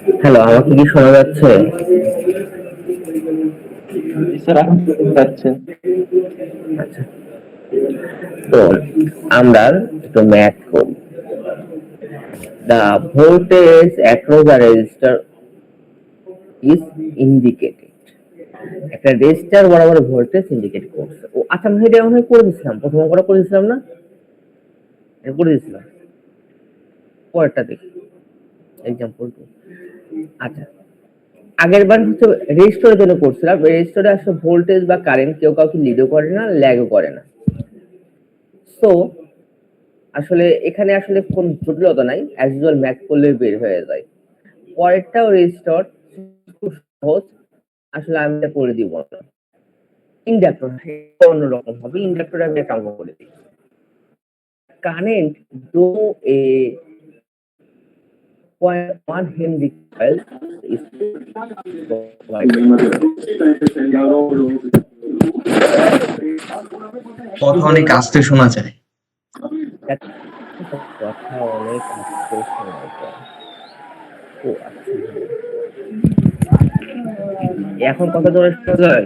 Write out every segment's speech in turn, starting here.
Hello, আমাকে কি শোনা যাচ্ছে? জি স্যার, এখন যাচ্ছে। আচ্ছা, তো আমরা একটু ম্যাথ করি। The voltage across a resistor is indicated. একটা রেজিস্টার বরাবর ভোল্টেজ ইন্ডিকেট করছে। ও আচ্ছা, আমি এটা মনে হয় করে দিয়েছিলাম, প্রথম অঙ্কটা করে দিয়েছিলাম না? এটা করে দিয়েছিলাম, পরেরটা দেখি, এক্সাম্পল টু। আচ্ছা, আগের বার হচ্ছে রেজিস্টরের জন্য করছিলাম। রেজিস্টরে আসলে ভোল্টেজ বা কারেন্ট কেউ কাউকে লিডও করে না, ল্যাগও করে না। সো আসলে এখানে আসলে কোন জটিলতা নাই, অ্যাজ ইউজুয়াল ম্যাথ করলে বের হয়ে যায়। পরেরটাও রেজিস্টর, খুব সহজ। আসলে আমি এটা করে দিব না। ইন্ডাক্টর অন্যরকম হবে। ইন্ডাক্টর আমি একটা অঙ্ক করে দিই। Current through a 0.1 Henry coil is provided. কথা অনেক আস্তে শোনা যায়। কথা অনেক আস্তে শোনা যায়। ও আচ্ছা, এখন কথা জোরে শোনা যায়?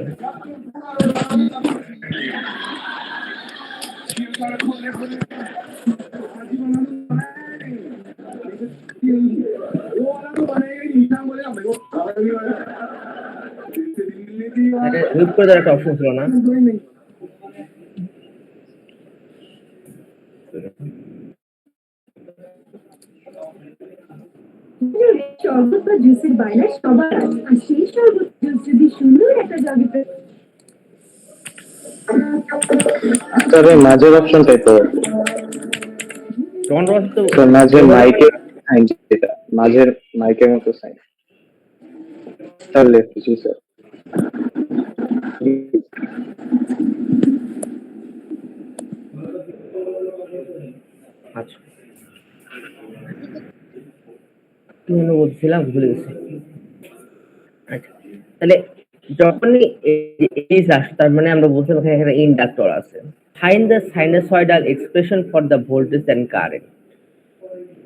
এটা মিউট করে দেওয়ার একটা অপশন ছিল না? শরবত বা জুসের বায়না সবার আছে, আর সেই শরবত জুস যদি সুন্দর একটা জগে স্যার এই মাঝের অপশনটাই তো, তোমার তো স্যার মাঝের মাইকের সাইন, যেটা মাঝের মাইকের মতো সাইন। স্যার লেফট, জি স্যার। আচ্ছা, কি যেন বলছিলাম, ভুলে গেছি। আচ্ছা, তাহলে যখনই এই আসে, তার মানে আমরা বলছিলাম এখানে একটা ইন্ডাক্টর আছে। Find the sinusoidal expression for the voltage and current,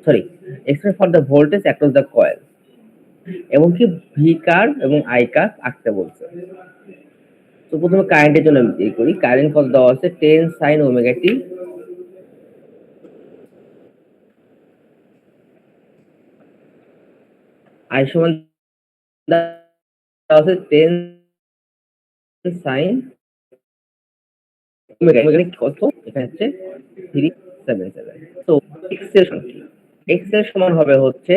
sorry, expression for the voltage across the coil, এবং কি ভি কার্ভ এবং আই কার্ভ আঁকতে বলছে। তো প্রথমে কারেন্টের জন্য এই করি। কারেন্ট কত দেওয়া আছে? 10 sin ওমেগা টি। আই সমান দেওয়া আছে 10 sin ওমেগা। ওমেগা কত? এখানে হচ্ছে 377। তো এক্স এর সমান কি? এক্স এর সমান হবে হচ্ছে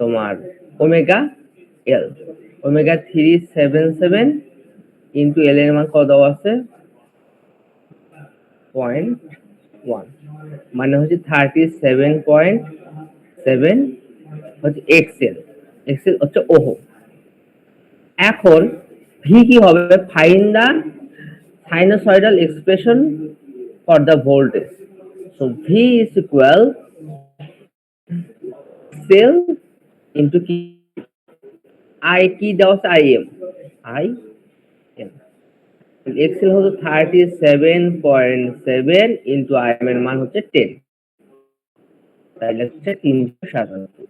তোমার ওমেগা এল। ওমেগা 377 ইন্টু এল এর মান কত দেওয়া আছে? 0.1, মানে হচ্ছে 37.7 হচ্ছে এক্সেল। এক্সেল হচ্ছে ওহো। এখন ভি কি হবে? Find the sinusoidal expression for the voltage. So V is equal XL into কি, আই কি দেওয়া আছে? I m. I m XL হচ্ছে 37.7 ইন্টু আই এম এর মান হচ্ছে 10, তাহলে হচ্ছে 397।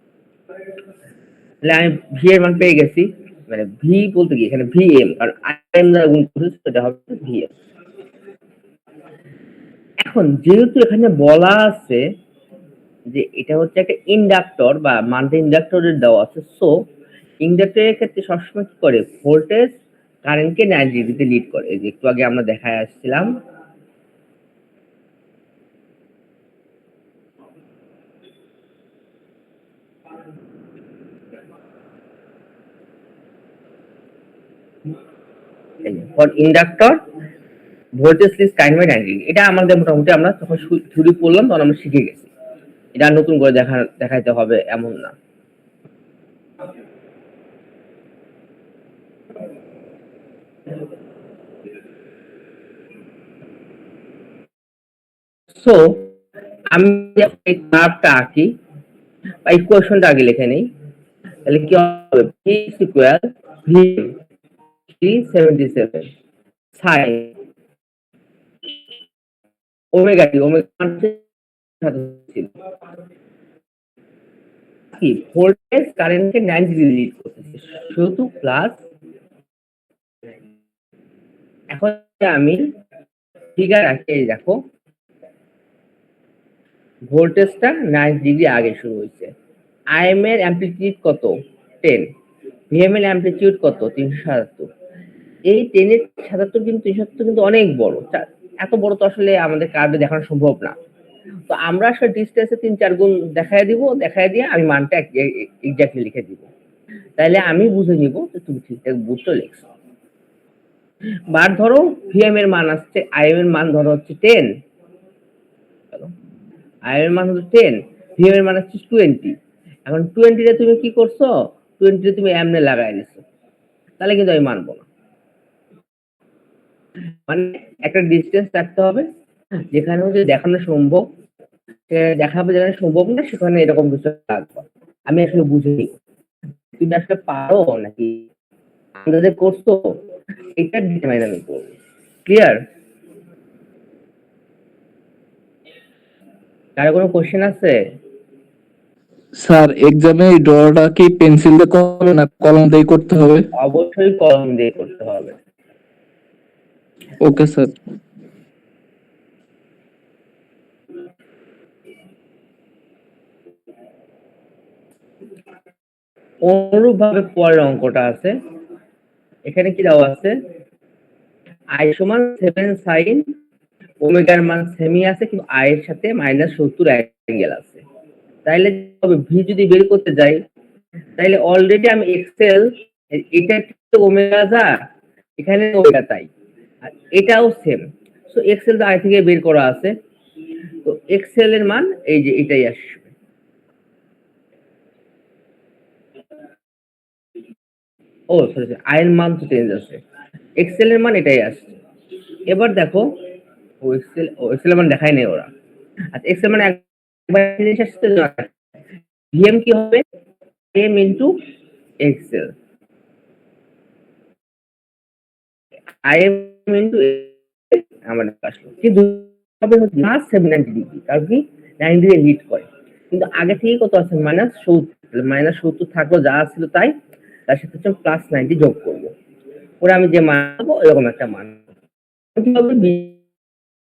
তাহলে আমি ভি এর মান পেয়ে গেছি। মানে ভি বলতে কি এখানে ভি এম, কারণ আই এম দ্বারা গুণ করতেছি, সেটা হবে ভি এম। এখন যেহেতু এখানে বলা আছে যে এটা হচ্ছে একটা ইন্ডাক্টর বা মানটা ইন্ডাক্টরের দেওয়া আছে, সো ইন্ডাক্টরের ক্ষেত্রে সবসময় কি করে? ভোল্টেজ কারেন্টকে 90 ডিগ্রিতে লিড করে। এই যে একটু আগে আমরা দেখায় আসছিলাম। For inductor voltage leads current by 90 degree. এটা আমাদের মোটামুটি আমরা যখন থিওরি পড়লাম তখন আমরা শিখে গেছি। এটা নতুন করে দেখাইতে হবে এমন না। সো আমি এই গ্রাফটা আঁকি বা ইকুয়েশনটা আগে লিখে নেই। তাহলে কি হবে? V equal V 377 sine omega t. Omega ছিল কি ভোল্টেজ কারেন্টকে 90 ডিগ্রি লিড করতেছে, শুধু প্লাস। এখন আমি ফিগার আঁকি, এই দেখো ভোল্টেজটা 90 ডিগ্রি আগে শুরু হয়েছে। আইএম এর অ্যামপ্লিটিউড কত? 10। ভিএম এর অ্যামপ্লিটিউড কত? 377। এই 10 এর 77 কিন্তু 377 কিন্তু অনেক বড়। এত বড় তো আসলে আমাদের কার্ভে দেখানো সম্ভব না। তো আমরা আসলে ডিসটেন্সে 3-4 গুণ দেখায় দিব, দেখায় দিয়ে আমি মানটা এক্স্যাক্টলি লিখে দিব। তাইলে আমি বুঝে নিব যে তুমি ঠিকঠাক বুঝতে লিখছো। বার ধরো ভিএম এর মান আসছে, আইএম এর মান ধরো হচ্ছে 10, আইএম এর মান হচ্ছে 10, ভিএম এর মান হচ্ছে 20। এখন 20 রে তুমি কি করছো? 20 রে তুমি এমনে লাগাই দিছো, তাহলে কিন্তু আমি মানবো না। মানে একটা ডিসটেন্স রাখতে হবে যেখানে হচ্ছে দেখানো সম্ভব, দেখাবে যেখানে সম্ভব না সেখানে এরকম কিছু রাখবো। আমি আসলে বুঝিনি তুমি আসলে পারো নাকি আন্দাজে করছো, এটা ডিটারমাইন আমি করবো। ক্লিয়ার? কারো কোনো কোশ্চেন আছে? স্যার এক্সামে এই ড্রটা কি পেন্সিল দিয়ে করবে না কলম দিয়ে করতে হবে? অবশ্যই কলম দিয়ে করতে হবে। Okay sir. অনুরূপ ভাবে পরের অঙ্কটা আছে, এখানে কি দেওয়া আছে? আই সমান 7 সাইন ওমেগার মান সেমি আছে, কিন্তু আই এর সাথে -70 অ্যাঙ্গেল আছে। তাইলে হবে ভি যদি বের করতে যাই, তাইলে অলরেডি আমি এক্সেল, এটা তো ওমেগা যা, এখানে ওমেগা তাই, আর এটাও সেম। সো এক্সেল তো আই থেকে বের করা আছে, তো এক্সেল এর মান এই যে এটাই আসবে। ও সরি, আই এর মান তো চেঞ্জ আছে, এক্সেল এর মান এটাই আসছে। এবার দেখো এক্সেল এর মান দেখাই নেই ওরা। আচ্ছা এক্সেল মানে একবার জিনিস আসছে, ভিএম কি হবে? M into XL, IM into আমার আসলো, কিন্তু হবে হচ্ছে প্লাস 790 ডিগ্রি, কারণ কি 90 ডিগ্রি হিট করে। কিন্তু আগে থেকে কত আছে? -70। -70 থাকলো, যা ছিল তাই, তার সাথে হচ্ছে +90 যোগ করবো, ওরা আমি যে মান পাবো এরকম একটা মান। কি হবে?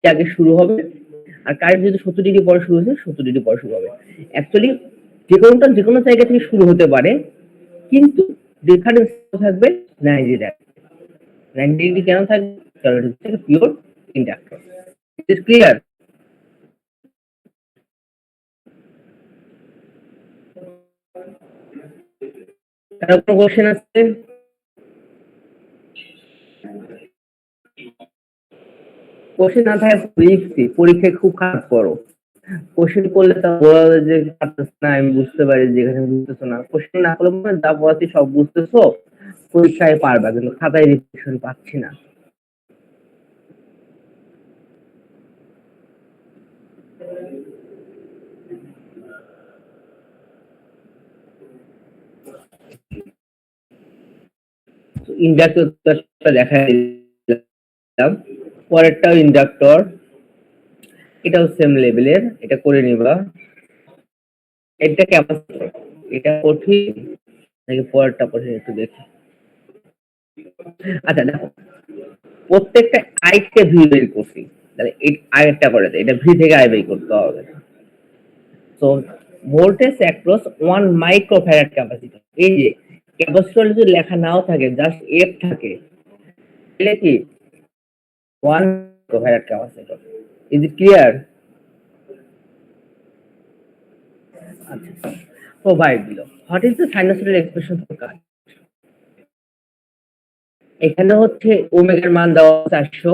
আগে শুরু হবে, আর কারেন্ট যদি 70 ডিগ্রি পরে শুরু হয়েছে 70 ডিগ্রি পরে শুরু হবে। অ্যাকচুয়ালি যে কোনো জায়গা থেকে শুরু হতে পারে, কিন্তু ডিফারেন্স থাকবে 90 ডিগ্রি। 90 ডিগ্রি কেন থাকবে? কারণ এটা হচ্ছে পিওর ইন্ডাক্টর। Is clear? কারো কোনো কোশ্চেন আছে? কোশ্চেন না থাকে লিখছি, পরীক্ষায় খুব খারাপ করো। কোশ্চেন করলে তা বলা যায় যে পারতেছ না, আমি বুঝতে পারি যে এখানে বুঝতেছো না। কোশ্চেন না করলে মনে হয় যা পড়াচ্ছি সব বুঝতেছো, পরীক্ষায় পারবা, কিন্তু খাতায় রিভিশন পাচ্ছি না। ইন্ডাক্টরটা দেখাই দিলাম, পরেরটাও ইন্ডাক্টর, এটাও সেম লেভেলের, এটা করে নিবা। এটা ক্যাপাসিটর, এটা কঠিন নাকি পরেরটা কঠিন একটু দেখি। আচ্ছা দেখো, প্রত্যেকটা আই কে ভি বের করছি, তাহলে এই আইটা করে দেয়, এটা ভি থেকে আই বের করতে হবে। So voltage across 1 microfarad capacitor, এই যে ক্যাপাসিটর যদি লেখা নাও থাকে, জাস্ট এফ থাকে, তাহলে কি 1 microfarad capacitor. Is it clear? আচ্ছা, প্রোভাইড দিল what is the sinusoidal expression for current. এখানে হচ্ছে ওমেগার মান দেওয়া আছে 800,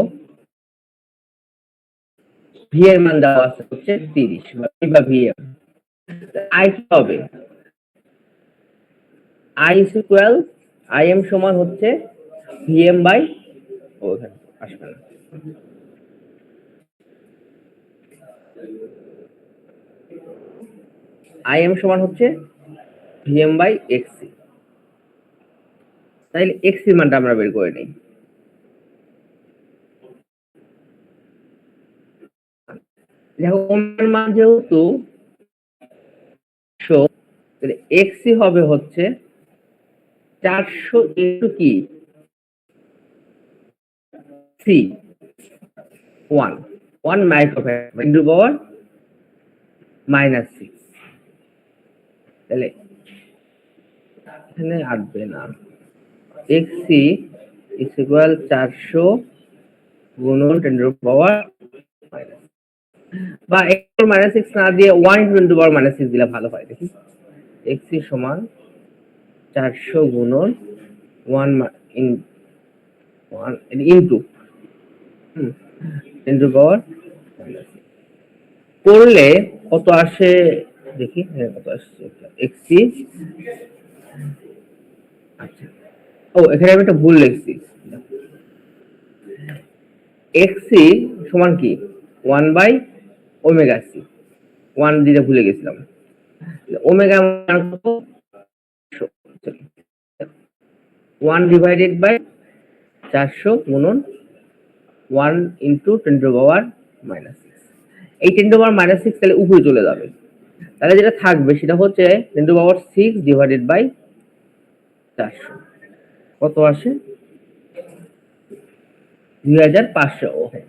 ভি এর মান দেওয়া আছে হচ্ছে 30 বা ভিএম। আই কি হবে? I is equal, I am সমান হচ্ছে ভিএম বাই, ওখানে আসবে না, আই এম সমান হচ্ছে ভিএম বাই এক্সি। তাইলে এক্সি মানটা আমরা বের করে নিই। দেখো ওমেগার মান যেহেতু 100, তাহলে এক্সি হবে হচ্ছে 400 ইন্টু কি সি 1 মাইক্রোফ্যারাড ইন্টু পাওয়ার -6। তাহলে এখানে আসবে না, এক্সি ইজ ইকুয়াল 400 গুণন 10⁻⁻, বা -6 না দিয়ে 1 × 10⁻⁶ দিলে ভালো হয়। দেখি এক্সি সমান 400 গুণন 1 ইন্টু 10⁻⁻, করলে কত আসে দেখি। হ্যাঁ, কত আসছে এক্সি। আচ্ছা, ও এখানে আমি একটা ভুল লিখছি। এক্সি সমান কি 1/ωc, 1 দিতে ভুলে গেছিলাম। ওমেগা মান কত? 1 ডিভাইডেড বাই 400 গুণন 1 ইন্টু 10⁻⁻6। এই 10⁻⁻6 তাহলে উপরে চলে যাবে, তাহলে যেটা থাকবে সেটা হচ্ছে 10⁻6 ডিভাইডেড বাই 400। কত আসে? 2500 ওহম।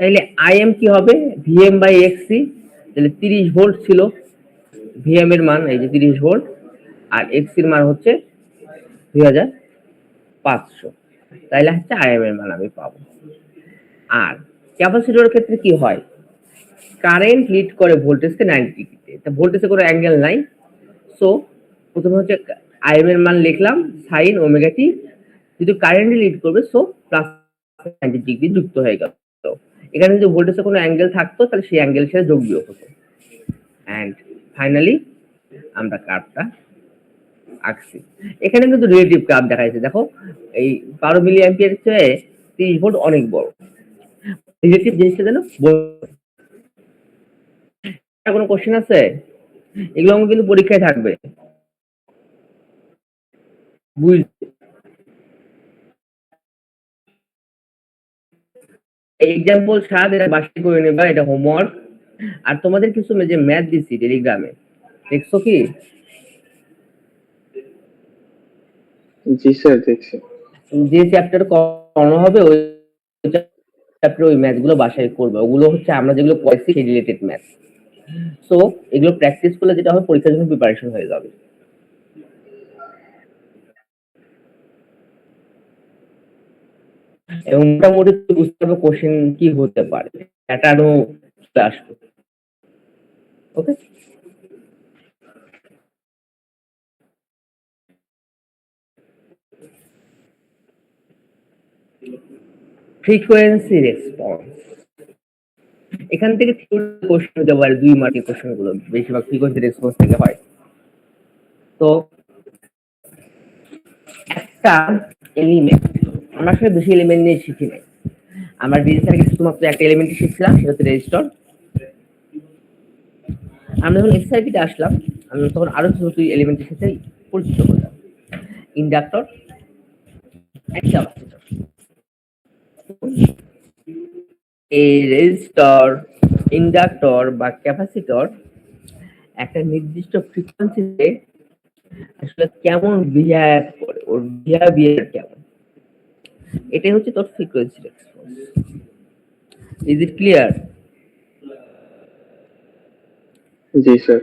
তাহলে আইএম কি হবে? VM by XC. তাহলে 30 ভোল্ট ছিল ভিএম এর মান, এই যে 30 ভোল্ট, আর এক্সি এর মান হচ্ছে 2500। তাইলে হচ্ছে আইএম এর মান আমি পাবো। আর ক্যাপাসিটরের ক্ষেত্রে কি হয়? কারেন্ট লিড করে ভোল্টেজকে 90 ডিগ্রিতে, তা ভোল্টেজে কোনো অ্যাঙ্গেল নাই। সো প্রথমে হচ্ছে আইএম এর মান লিখলাম সাইন ওমেগা টি, যদি কারেন্ট লিড করবে সো প্লাস 90 ডিগ্রি যুক্ত হয়ে গেল। এখানে যদি ভোল্টেজে কোনো অ্যাঙ্গেল থাকতো তাহলে সেই অ্যাঙ্গেল সাথে যোগ বিয়োগ হতো। এন্ড ফাইনালি আমরা কার্ভটা আঁকছি। এখানে কিন্তু রিলেটিভ কার্ভ দেখাইছে, দেখো এই 12 মিলি অ্যাম্পিয়ার চেয়ে 30 ভোল্ট অনেক বড়। রিলেটিভ জিনিসটা যেন কোনো কোশ্চেন আছে? এগুলো আমার কিন্তু পরীক্ষায় থাকবে, বুঝলি? এক্সাম্পল সাথ এটা বাসায় করে নেবা, এটা হোমওয়ার্ক। আর তোমাদের কিছু যে ম্যাথ দিছি টেলিগ্রামে, দেখছো কি? জি স্যার, দেখছি। যে চ্যাপ্টার করানো হবে ওই চ্যাপ্টার ওই ম্যাথ গুলো বাসায় করবে। ওগুলো হচ্ছে আমরা যেগুলো পড়াইছি সেই রিলেটেড ম্যাথ। সো এগুলো প্র্যাকটিস করলে যেটা হবে পরীক্ষার জন্য প্রিপারেশন হয়ে যাবে। এবং মোটামুটি বুঝতে পারবে কোশ্চেন কি হতে পারে, প্যাটার্নও চলে আসবে। ওকে, ফ্রিকোয়েন্সি রেসপন্স, এখান থেকে কোশ্চেন হতে পারে 2 মার্কের কোশ্চেন গুলো বেশিরভাগ ফ্রিকোয়েন্সি রেসপন্স থেকে হয়। তো একটা এলিমেন্ট, আমরা আসলে বেশি এলিমেন্ট নিয়ে শিখি নাই, আমরা ডিজিটাল শুধুমাত্র একটা এলিমেন্টই শিখছিলাম, সেটা হচ্ছে রেজিস্টর। আমরা যখন এসআইপিতে আসলাম আমরা তখন আরো ছোট এলিমেন্টের সাথে পরিচিত হলাম, ইন্ডাক্টর, ক্যাপাসিটর। এই রেজিস্টর, ইন্ডাক্টর বা ক্যাপাসিটর একটা নির্দিষ্ট ফ্রিকোয়েন্সিতে আসলে কেমন বিহেভ করে, ওর বিহেভিয়ার কেমন, এটাই হচ্ছে তোর frequency response. Is it clear? G sir.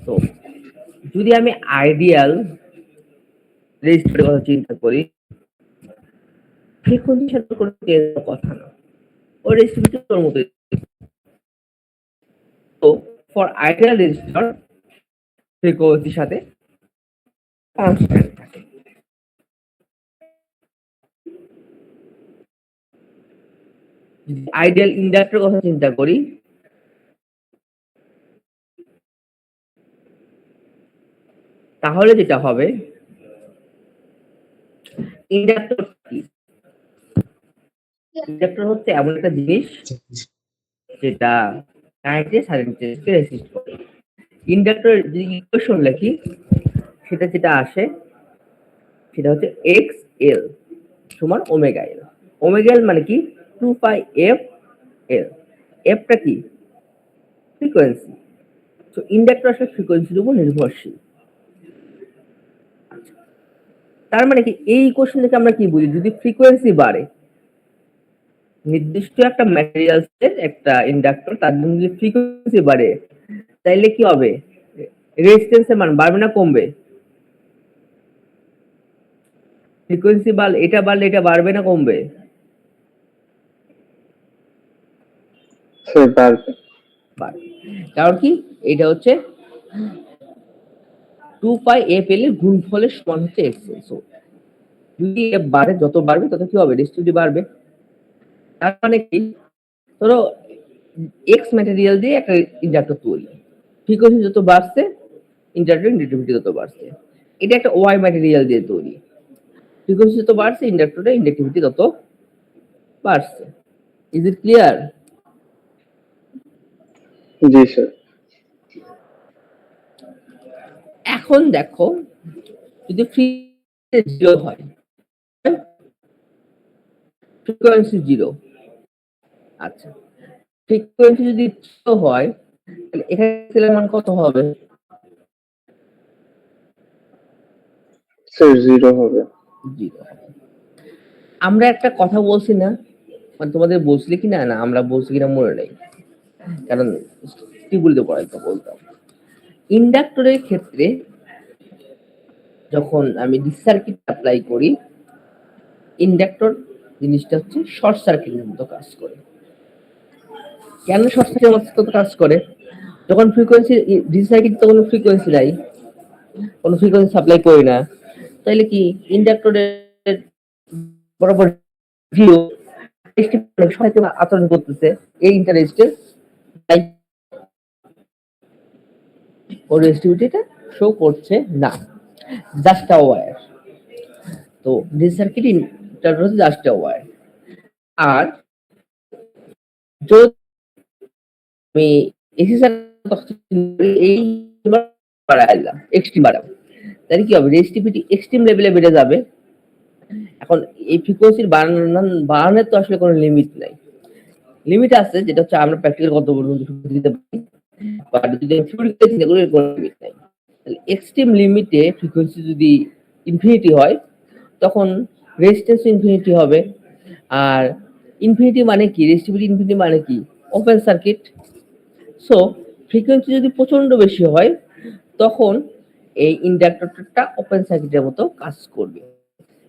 তো যদি আমি আইডিয়াল রেজিস্টরের কথা চিন্তা করি, ফ্রিকোয়েন্সির সাথে কোনো চেঞ্জের কথা না, ওই রেজিস্টর মতোই। তো ফর আইডিয়াল রেজিস্টর ফ্রিকোয়েন্সির সাথে কনস্ট্যান্ট থাকে। আইডিয়াল ইন্ডাক্টর কথা চিন্তা করি, তাহলে যেটা হবে, ইন্ডাক্টর কি? ইন্ডাক্টর হচ্ছে এমন একটা জিনিস যেটা কারেন্টের সাইলেন্সকে রেসিস্ট করে। ইন্ডাক্টরের যদি ইকুয়েশন লিখি সেটা যেটা আসে সেটা হচ্ছে এক্স এল সমান ওমেগা এল। ওমেগা এল মানে কি? 2 পাই এফ এল। এফটা কি? ফ্রিকোয়েন্সি। তো ইন্ডাক্টর আসলে ফ্রিকোয়েন্সির উপর নির্ভরশীল। তার মানে কি এই কোশ্চেন থেকে আমরা কি বুঝি, যদি ফ্রিকোয়েন্সি বাড়ে, নির্দিষ্ট একটা ম্যাটেরিয়ালসের একটা ইন্ডাক্টর তার জন্য যদি ফ্রিকোয়েন্সি বাড়ে, তাইলে কি হবে, রেজিস্ট্যান্সের মান বাড়বে না কমবে? ফ্রিকোয়েন্সি বাড়লে এটা বাড়বে না কমবে? স্যার বাড়বে। বাড়বে। কারণ কি এটা হচ্ছে 2 পাই এফ এল এর গুণফলের সমান হচ্ছে এক্স এল। সো যদি এফ বাড়ে, যত বাড়বে তত কি হবে, রেজিস্টিভিটি বাড়বে। তার মানে কি, ধরো এক্স ম্যাটেরিয়াল দিয়ে একটা ইন্ডাক্টর তৈরি, ফ্রিকোয়েন্সি যত বাড়ছে ইন্ডাক্টর ইন্ডাক্টিভিটি তত বাড়ছে। এটা একটা ওয়াই ম্যাটেরিয়াল দিয়ে তৈরি, ফ্রিকোয়েন্সি যত বাড়ছে ইন্ডাক্টরের ইন্ডাক্টিভিটি তত বাড়ছে। Is it clear? G sir. এখন দেখো, যদি ফ্রিকোয়েন্সি জিরো হয়, ফ্রিকোয়েন্সি জিরো, আচ্ছা ফ্রিকোয়েন্সি যদি জিরো হয় তাহলে এখানে এক্সেলের মান কত হবে? স্যার জিরো হবে। জিরো। আমরা একটা কথা বলছি না, মানে তোমাদের বলছিলে কি না, না আমরা বলছি কিনা মনে নেই, কারণ কি বলতে পড়াইতে বলতাম। ইন্ডাক্টরের ক্ষেত্রে যখন আমি ডিসি সার্কিট অ্যাপ্লাই করি, ইন্ডাক্টর জিনিসটা হচ্ছে শর্ট সার্কিটের মতো কাজ করে। কেন শর্ট সার্কিটের মতো কাজ করে? যখন ফ্রিকোয়েন্সি, ডিসি সার্কিট তো কোনো ফ্রিকোয়েন্সি নাই, কোনো ফ্রিকোয়েন্সি সাপ্লাই করি না, তাইলে কি ইন্ডাক্টরের বরাবর জিরো সাথে আচরণ করতেছে, এই ইন্টারেস্টের তাই ওর রেজিস্টিভিটিটা শো করছে না, জাস্ট আ ওয়্যার। তো ডিসি সার্কিট ইন্টারনাল হচ্ছে জাস্ট আ ওয়্যার। আর যদি আমি এসি সার্কিট এই বাড়াইলাম, এক্সট্রিম বাড়াবো, তাহলে কি হবে, রেজিস্টিভিটি এক্সট্রিম লেভেলে বেড়ে যাবে। এখন এই ফ্রিকোয়েন্সির বাড়ানোর তো আসলে কোনো লিমিট নাই, লিমিট আছে যেটা হচ্ছে আমরা প্র্যাকটিক্যাল কত পর্যন্ত দিতে পারি, বাট যদি ফ্রিকোয়েন্সি এগুলোর কোনো লিমিট নাই। তাহলে এক্সট্রিম লিমিটে ফ্রিকোয়েন্সি যদি ইনফিনিটি হয়, তখন রেজিস্ট্যান্স ইনফিনিটি হবে। আর ইনফিনিটি মানে কি, রেজিস্টিভিটি ইনফিনিটি মানে কি, ওপেন সার্কিট। সো ফ্রিকোয়েন্সি যদি প্রচন্ড বেশি হয়, তখন এই ইন্ডাক্টরটা ওপেন সার্কিটের মতো কাজ করবে।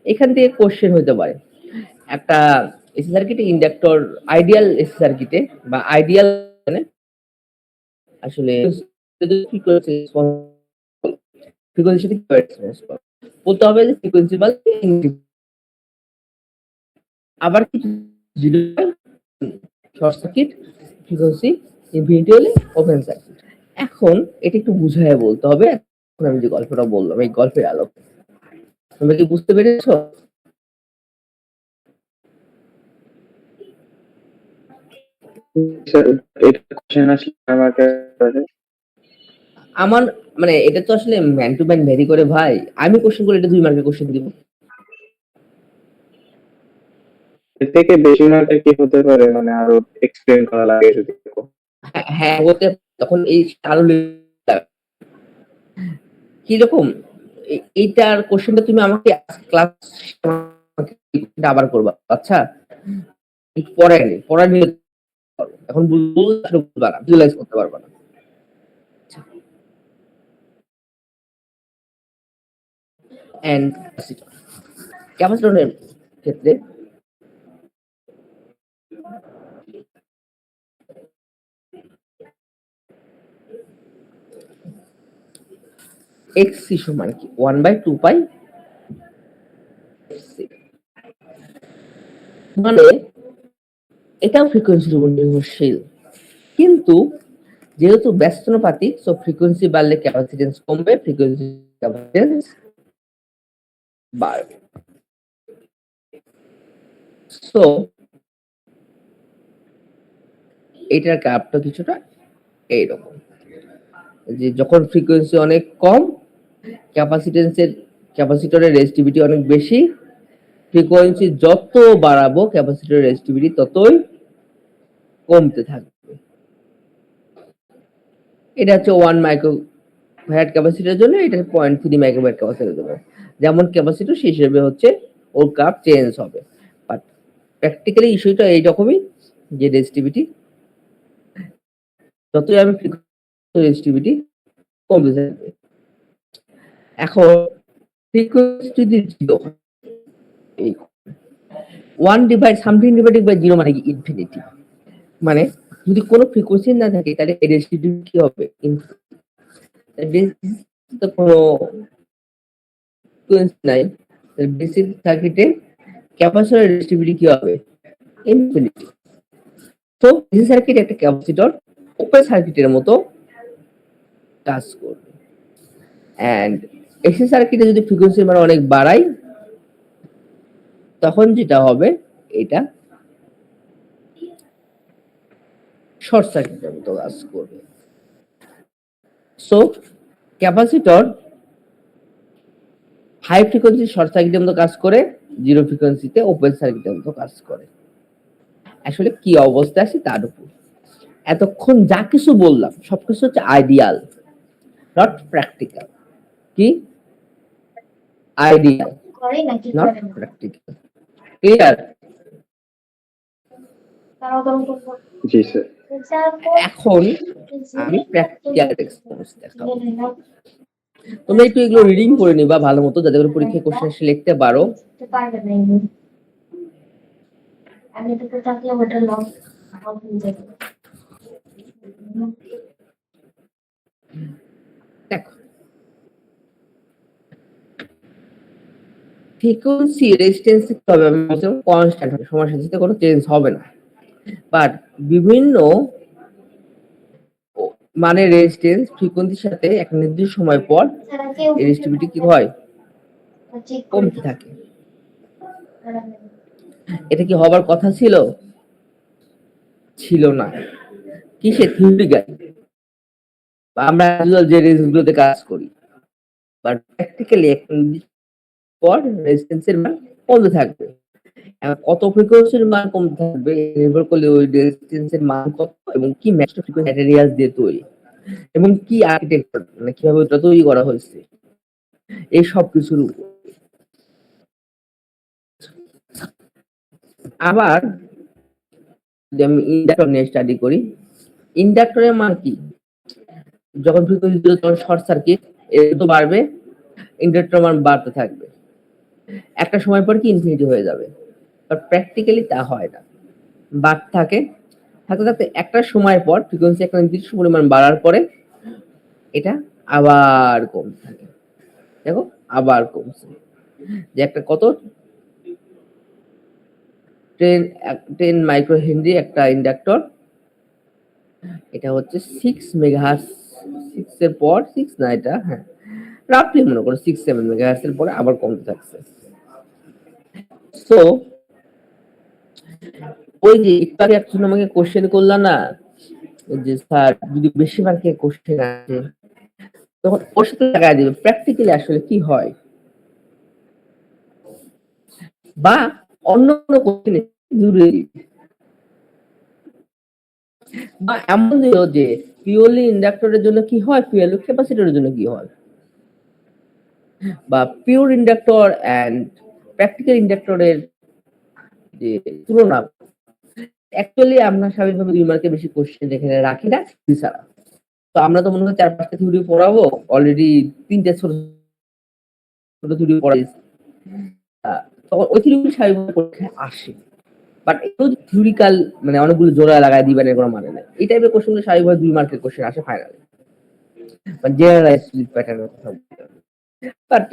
এখান থেকে কোশ্চেন হতে পারে, একটা এসি সার্কিটে ইন্ডাক্টর, আইডিয়াল এসি সার্কিটে বা আইডিয়াল আসলে ফ্রিকোয়েন্সি বলতে হবে যে ফ্রিকোয়েন্সি আবার কিছু zero short circuit, frequency infinity হলে ওপেন সার্কিট। এখন এটা একটু বুঝায় বলতে হবে। এখন আমি যে গল্পটা বললাম এই গল্পের আলোকে তোমরা কি বুঝতে পেরেছো? স্যার এটা কোশ্চেন আসলে আমাকে আমার মানে এটা তো আসলে ম্যান টু ম্যান ভ্যারি করে ভাই। আমি কোশ্চেন করে এটা 2 মার্কের কোশ্চেন দিব। এর থেকে বেশি মাত্রা কি হতে পারে, মানে আরো এক্সপ্লেন করা লাগে যদি। হ্যাঁ হতে, তখন এই আরো কিরকম, এইটার কোশ্চেনটা তুমি আমাকে ক্লাস আবার করবা, আচ্ছা পড়ায় নিয়ে এখন বুঝবা না, ভিজুয়ালাইজ করতে পারবা না। এন্ড ক্যাপাসিটরের ক্ষেত্রে xc সমান কি 1/2 পাই, মানে এটাও ফ্রিকোয়েন্সির উপর নির্ভরশীল, কিন্তু যেহেতু ব্যস্তানুপাতিক, সো ফ্রিকোয়েন্সি বাড়লে ক্যাপাসিটেন্স কমবে, ফ্রিকোয়েন্সি ক্যাপাসিটেন্স বাড়বে। সো এটার গ্রাফটা কিছুটা এইরকম, যে যখন ফ্রিকোয়েন্সি অনেক কম, ক্যাপাসিটরের রেজিস্টিভিটি অনেক বেশি, ফ্রিকোয়েন্সি যত বাড়াবো ক্যাপাসিটরের রেজিস্টিভিটি ততই কমতে থাকবে। এটা হচ্ছে 1 মাইক্রো ফ্যারাড ক্যাপাসিটরের জন্য, এটা 0.3 মাইক্রো ফ্যারাড ক্যাপাসিটরের জন্য। যেমন ক্যাপাসিটর সেই হিসেবে হচ্ছে ওর কাপ চেঞ্জ হবে। বাট প্র্যাকটিক্যালি ইস্যুটা এইরকমই যে রেজিস্টিভিটি যতই আমি রেজিস্টিভিটি কমতে থাকবে। এখন ফ্রিকোয়েন্সি যদি 0 হয়, এই 1 ডিভাইড সামথিং ডিভাইডেড বাই 0 মানে কি ইনফিনিটি। মানে যদি কোনো ফ্রিকোয়েন্সি না থাকে তাহলে এই রেজিস্টিভিটি কি হবে? তো কোনো ফ্রিকোয়েন্সি নাই, বেসিক সার্কিটে ক্যাপাসিটর রেজিস্টিভিটি কি হবে? ইনফিনিটি। তো ডিসি সার্কিট একটা ক্যাপাসিটর ওপেন সার্কিটের মতো কাজ করবে। এন্ড এসি সার্কিটে যদি ফ্রিকোয়েন্সির মান অনেক বাড়াই তখন যেটা হবে এটা শর্ট সার্কিটের মতো কাজ করবে। So capacitor high frequency short সার্কিটের মতো কাজ করে, জিরো ফ্রিকোয়েন্সিতে ওপেন সার্কিটের মতো কাজ করে। আসলে কি অবস্থা আছে তার উপর। এতক্ষণ যা কিছু বললাম সবকিছু হচ্ছে আইডিয়াল, নট প্র্যাকটিক্যাল। কি ideal, not practical. Clear? G sir. এখন আমি প্র্যাকটিক্যাল রেসপন্স দেখাবো। তোমরা একটু এগুলো রিডিং করে নিবা ভালো মতো, যাতে করে পরীক্ষায় কোশ্চেন এসে লিখতে পারো। আমি তো থাকলে ওটা লং দেখো, ফ্রিকোয়েন্সি রেজিস্ট্যান্স কি হবে? আমি বলছিলাম কনস্ট্যান্ট হবে, সময়ের সাথে সাথে কোনো চেঞ্জ হবে না। বাট বিভিন্ন মানে রেজিস্ট্যান্স ফ্রিকোয়েন্সির সাথে এক নির্দিষ্ট সময় পর ছাড়া কেউ রেজিস্টিভিটি কি হয়? চেক কমতে থাকে। এটা কি হবার কথা ছিল? ছিল না। কিসে? থিওরিক্যাল আমরা যে রেঞ্জগুলোতে কাজ করি, বাট প্র্যাকটিক্যালি এক নির্দিষ্ট পর রেজিস্ট্যান্সের মান কমতে থাকবে। এখন কত ফ্রিকোয়েন্সির মান কমতে থাকবে নির্ভর করলে ওই রেজিস্ট্যান্সের মান কত এবং কি ম্যাক্সিমাম ফ্রিকোয়েন্সি ম্যাটেরিয়াল দিয়ে তৈরি এবং কি আর্কিটেকচার, মানে কিভাবে ওটা তৈরি করা হয়েছে, এই সব কিছুর উপর। আবার যদি আমি ইন্ডাক্টর নিয়ে স্টাডি করি, ইন্ডাক্টরের মান কি? যখন ফ্রিকোয়েন্সি দিল তখন শর্ট সার্কিট এর তো বাড়বে, ইন্ডাক্টর মান বাড়তে থাকবে, একটা সময় পর কি ইনফিনিটি হয়ে যাবে। বাট প্র্যাকটিক্যালি তা হয় না, বাড়তে থাকে, থাকতে থাকতে একটা সময়ের পর ফ্রিকোয়েন্সি একটা নির্দিষ্ট পরিমাণ বাড়ার পরে এটা আবার কমতে থাকে। দেখো আবার কমছে, যে একটা কত 10 মাইক্রো হেনরি একটা ইন্ডাক্টর, এটা হচ্ছে 6 মেগাহার্টজ, 6 এর পর 6 না, এটা হ্যাঁ রাফলি মনে করো 6-7 মেগাহার্টজ এর পরে আবার কমতে থাকছে। সো ওই যে একটু আগে একজন আমাকে কোশ্চেন করলা না যে স্যার যদি বেশিরভাগ কোশ্চেন আসে তখন ওর সাথে লাগাই দিবে প্র্যাকটিক্যালি আসলে কি হয়, বা অন্য কোনো কোশ্চেন জুড়ে দিবে। বা এমন দিল যে পিওরলি ইন্ডাক্টরের জন্য কি হয়, পিওরলি ক্যাপাসিটরের জন্য কি হয়, বা পিওর ইন্ডাক্টর এন্ড প্র্যাকটিক্যাল ইন্ডাক্টরের যে তুলনা। অ্যাকচুয়ালি আমরা স্বাভাবিকভাবে 2 মার্কের বেশি কোশ্চেন এখানে রাখি না থিওরি ছাড়া। তো আমরা তো মনে হয় 4-5টা থিওরি পড়াবো, অলরেডি 3টে ছোট ছোট থিওরি পড়াইছি। তখন ওই থিওরি স্বাভাবিকভাবে পরীক্ষায় আসে, বাট এগুলো থিওরিক্যাল মানে অনেকগুলো জোড়া লাগায় দিবেন এর কোনো মানে নেই। এই টাইপের কোশ্চেনগুলো স্বাভাবিকভাবে 2 মার্কের কোশ্চেন আসে ফাইনালে, মানে জেনারেলাইজ প্যাটার্নের কথা বলতে হবে। বাট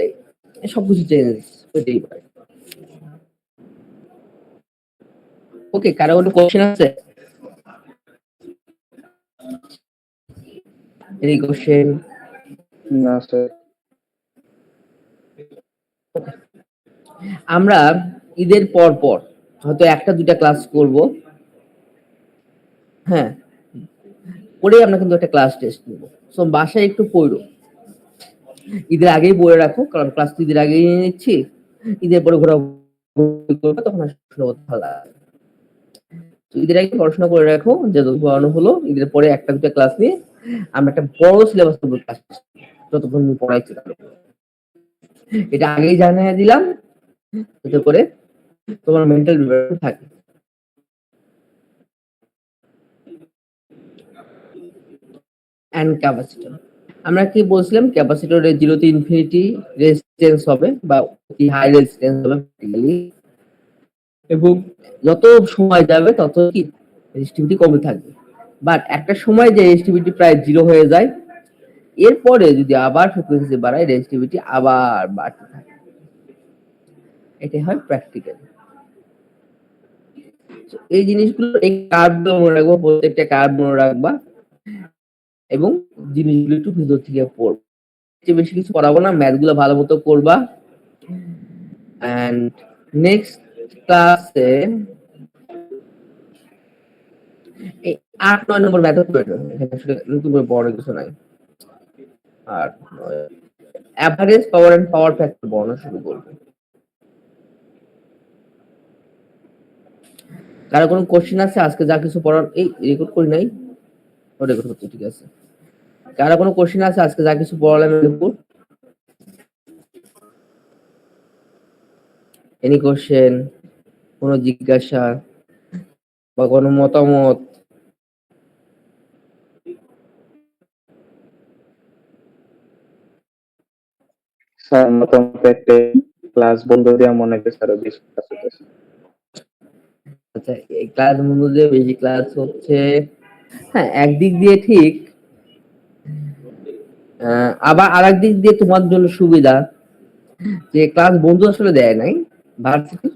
সবকিছু চেঞ্জ হতেই পারে। ওকে, কারো কোনো কোশ্চেন আছে? এই কোশ্চেন? না স্যার। আমরা ঈদের পর পর হয়তো 1টা-2টা ক্লাস করব, হ্যাঁ, পরে আমরা কিন্তু একটা ক্লাস টেস্ট নেব। সো বাসায় একটু পড়ো, ঈদের আগেই বলে রাখো, কারণ ক্লাস তো ঈদের আগেই নিয়ে নিচ্ছি, ঈদের পরে ঘোরাঘুরি করবে তখন আর শুনতে ভালো লাগবে। তো ঈদের আগে পড়াশোনা করে রাখো, যত পড়ানো হলো ঈদের পরে একটা দুটো ক্লাস নিয়ে আমরা একটা বড় সিলেবাস উপর ক্লাস যতক্ষণ পড়াইছি তার উপর। এটা আগেই জানিয়ে দিলাম যাতে করে তোমার মেন্টাল প্রিপারেশন থাকে। এন্ড ক্যাপাসিটর, আমরা কি বলছিলাম ক্যাপাসিটরের 0 to ইনফিনিটি রেজিস্ট্যান্স হবে বা হাই রেজিস্ট্যান্স হবে practically, এবং যত সময় যাবে তত কি রেজিস্টিভিটি কমে থাকবে। বাট একটা সময় যে রেজিস্টিভিটি প্রায় 0 হয়ে যায়, এরপরে যদি আবার ফ্রিকোয়েন্সি বাড়ায় রেজিস্টিভিটি আবার বাড়তে থাকে। এটাই হয় প্র্যাকটিক্যাল। এই জিনিসগুলো এই কার্ভগুলো মনে রাখবো, প্রত্যেকটা কার্ভ মনে রাখবা এবং জিনিসগুলো একটু ভিতর থেকে পড়বো। বেশি কিছু পড়াবো না, ম্যাথ গুলো ভালো মতো করবা। এন্ড নেক্সট ক্লাসে এই 8-9 নম্বর ম্যাথড করবে, এখানে আসলে নতুন করে বড় কিছু নাই। আর average power and power factor বর্ণনা শুরু করবে। কারো কোনো কোশ্চেন আছে আজকে যা কিছু পড়ার? এই রেকর্ড করি নাই, ও রেকর্ড করতে ঠিক আছে। কারো কোনো কোশ্চেন আছে আজকে যা কিছু পড়ালাম এর উপর? এনি কোশ্চেন, কোনো জিজ্ঞাসা বা কোনো মতামত? স্যার মতামত একটা ক্লাস বন্ধ দেওয়া মনে হয় স্যার বেশি ক্লাস হতেছে। আচ্ছা, এই ক্লাস মধ্যে বেশি ক্লাস হচ্ছে, হ্যাঁ একদিক দিয়ে ঠিক, আবার আরেক দিক দিয়ে তোমার জন্য সুবিধা যে ক্লাস বন্ধু আসলে দেয় নাই, ভার্সিটি